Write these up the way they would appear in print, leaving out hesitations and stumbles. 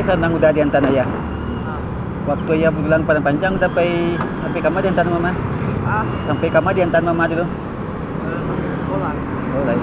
Saan nang udah diantar ayah? Waktu ayah bulan padang panjang sampai kamar diantar mama? Sampai kamar diantar mama dulu? Boleh.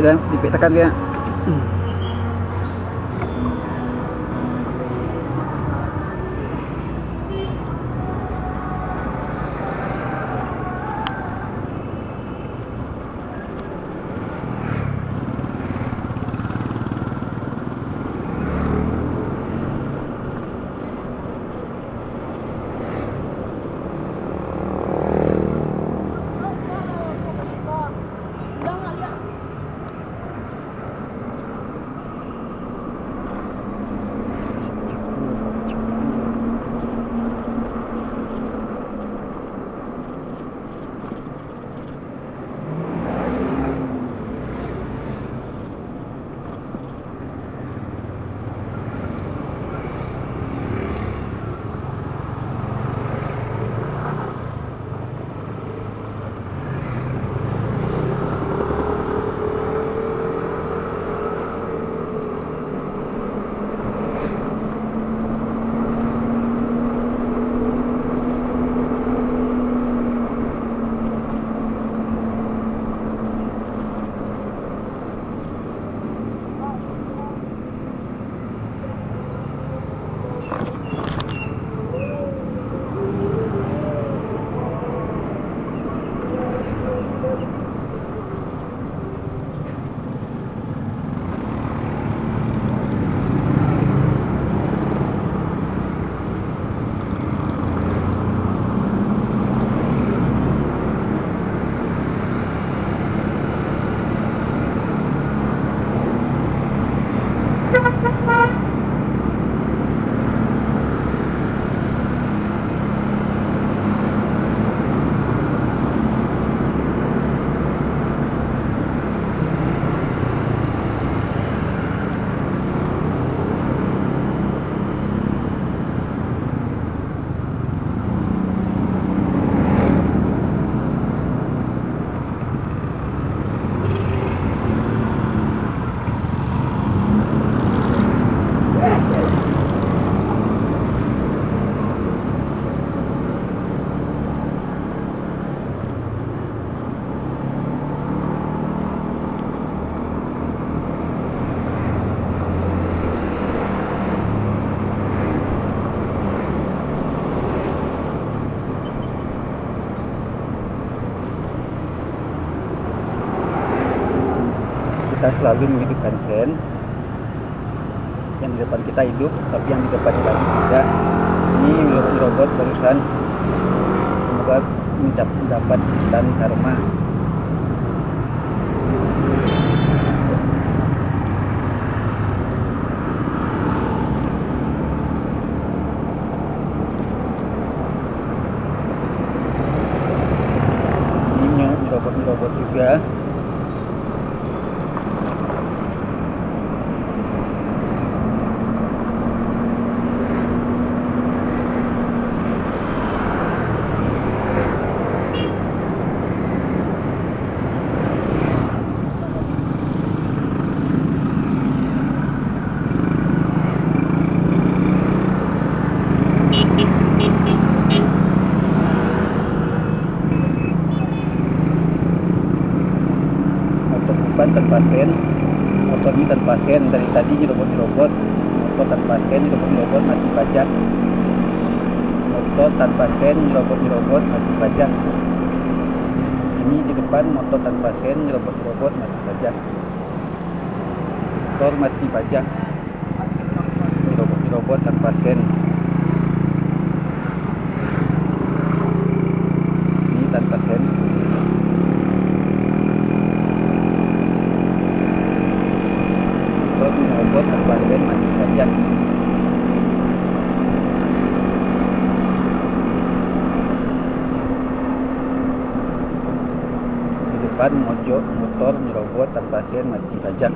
Dipik tekan dia. kita selalu menghidupkan sen. Yang di depan kita hidup, tapi yang di depan lagi tidak. Ini robot barusan. Semoga mendapat instan karma. Ini robot juga. Tanpa sen, motor ini tanpa sen. Dari tadi robot, motor tanpa sen, robot mati pajak. Motor tanpa sen, robot mati pajak. Ini di depan motor tanpa sen, robot mati pajak. Motor mati pajak. Robot tanpa sen. Ini tanpa sen. Robot tanpa sen mati pajak. Di depan motor robot tanpa sen mati pajak.